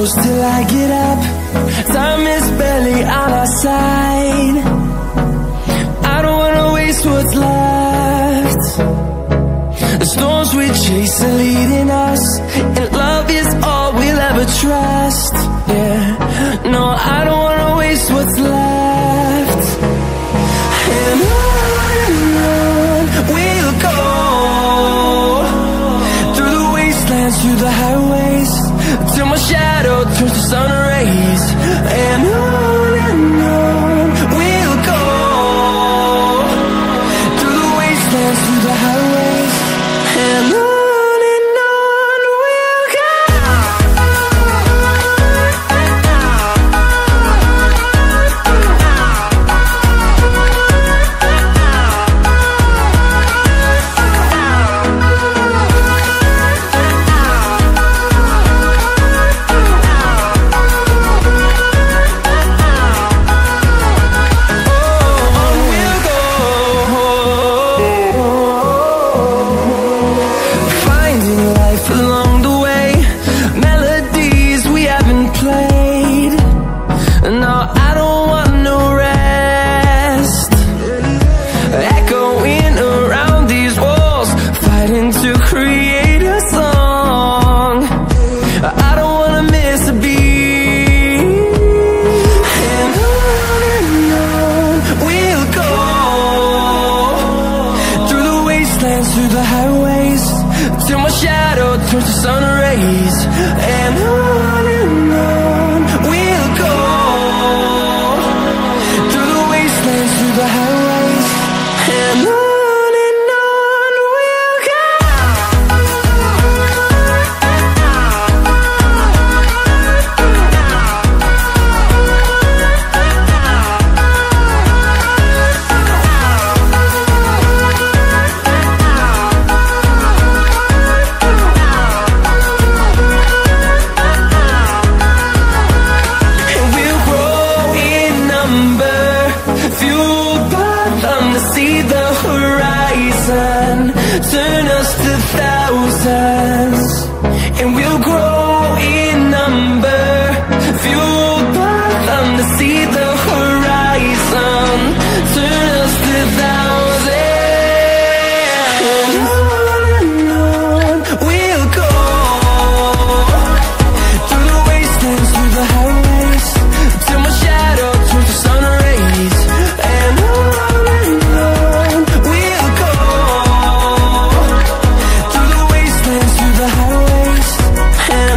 close till I get up. Time is barely on our side. I don't wanna waste what's left. The storms we chase are leading us, and love is all we'll ever trust. Yeah, no, I don't wanna waste what's left. And on we'll go, through the wastelands, through the highways, till my shadow turns to sun rays. And on we'll go, through the wastelands, through the highways, and on we'll go. And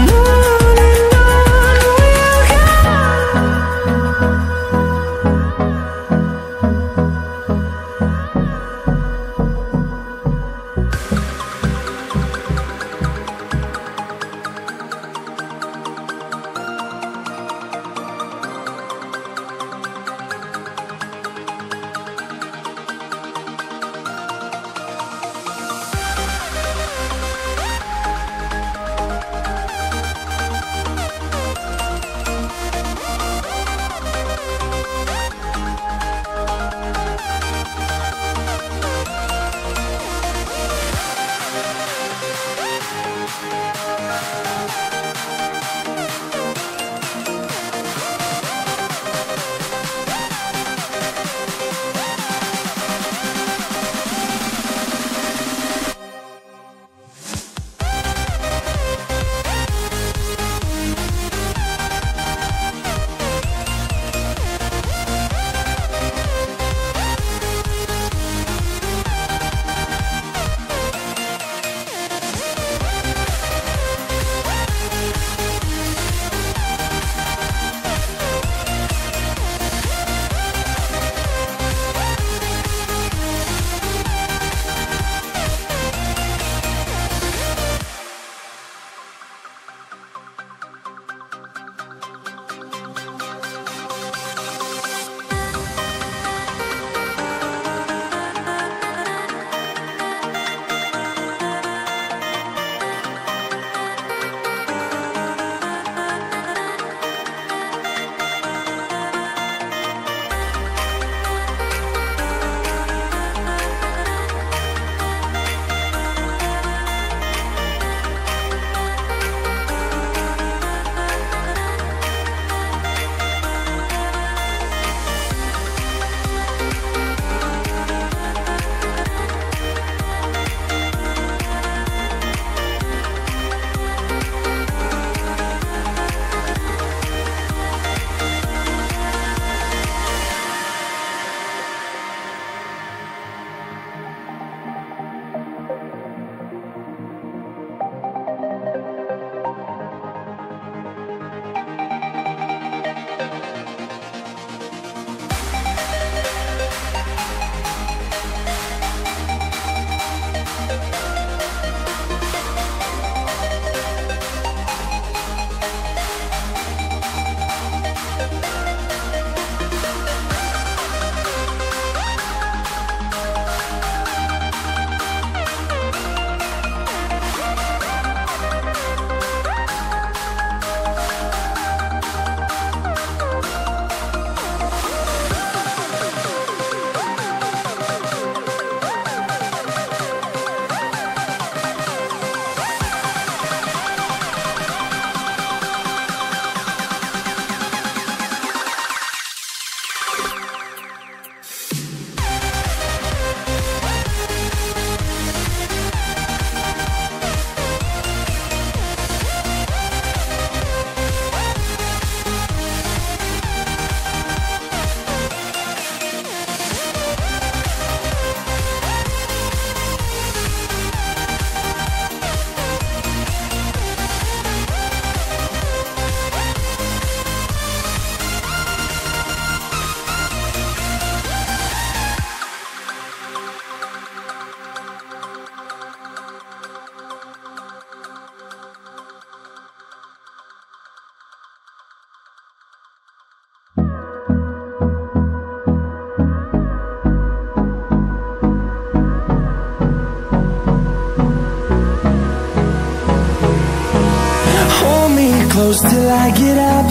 close till I get up.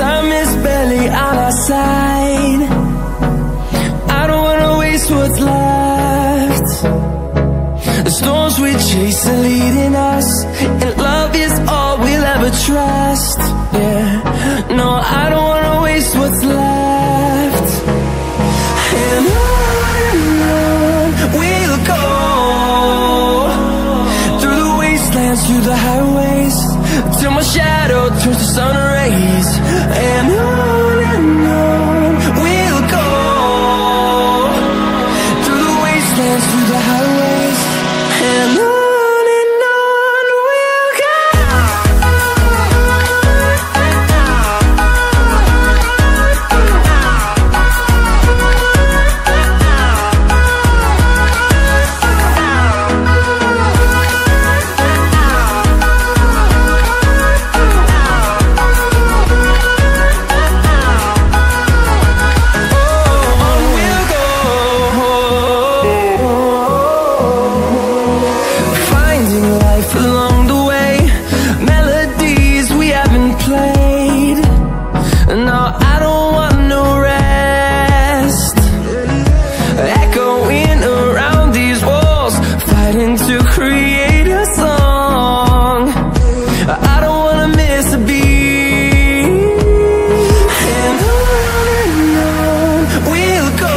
Time is barely on our side. I don't wanna waste what's left. The storms we chase are leading us, and love is all we'll ever trust. Yeah, no, I don't wanna waste what's left. And on we'll go, through the wastelands, through the highways, till my shadow turns to sun rays. And on we'll go, through the wastelands, through the highways, and on we'll go.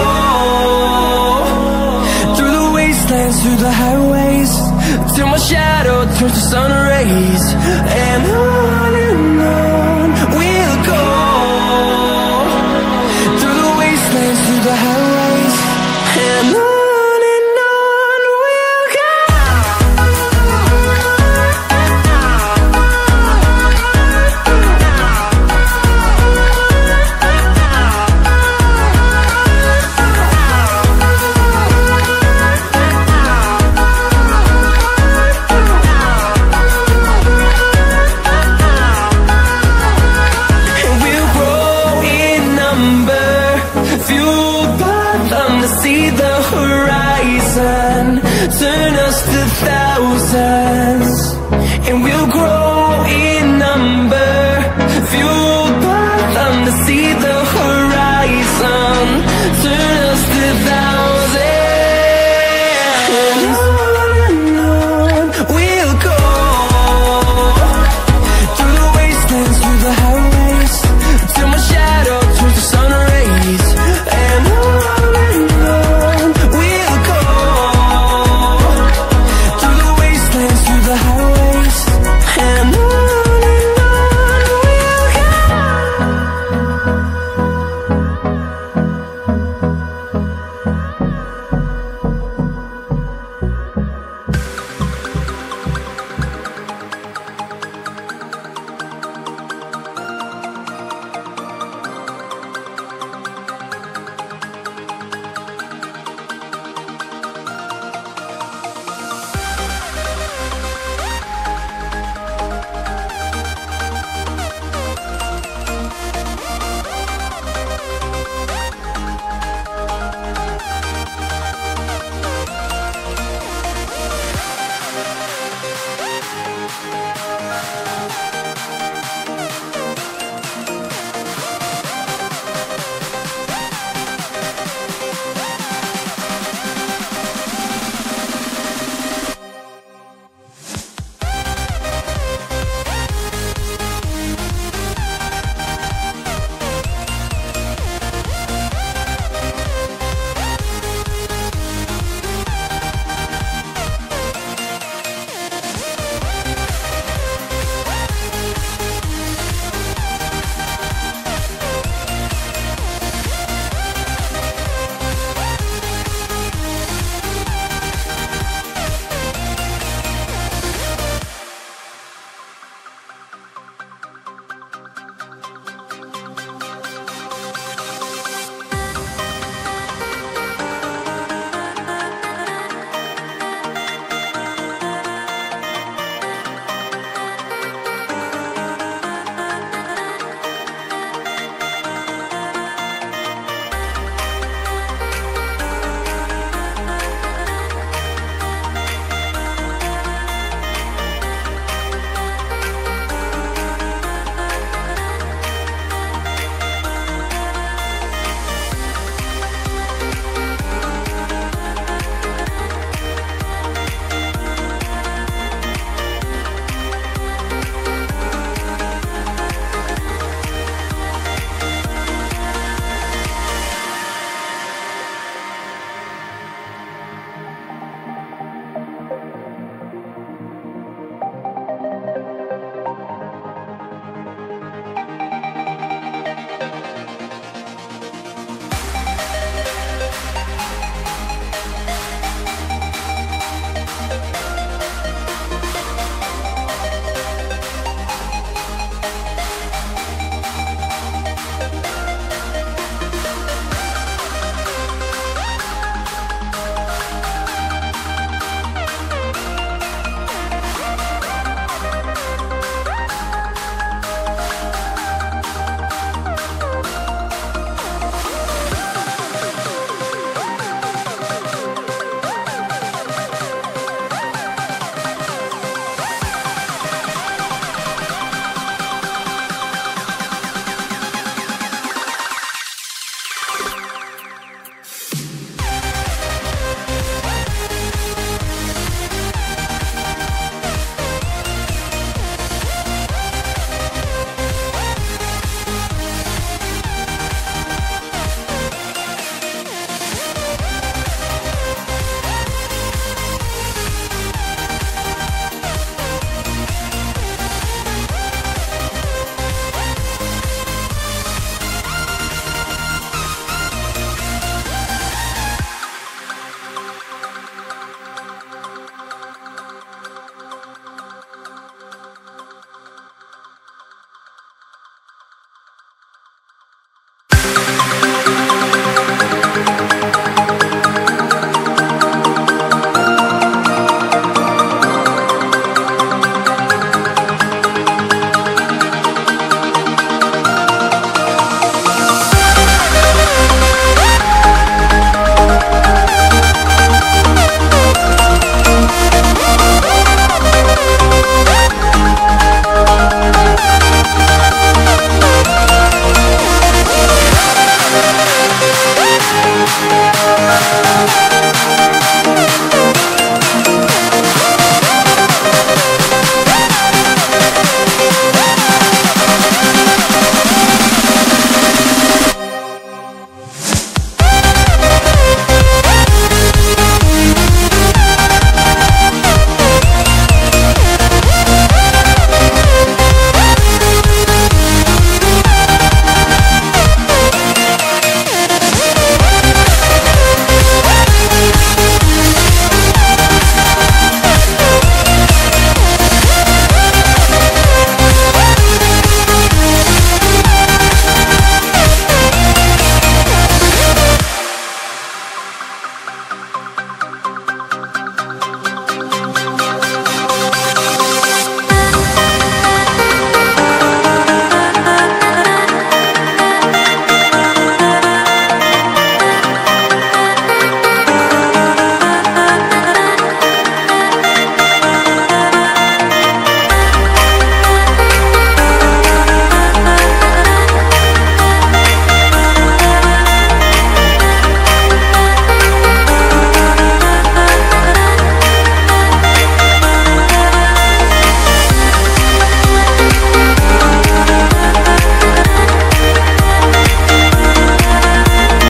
Through the highways, till my shadow turns to sun rays. And on we'll go, through the wastelands, through the highways, and on we'll go. Fueled by them to see the horizon, turn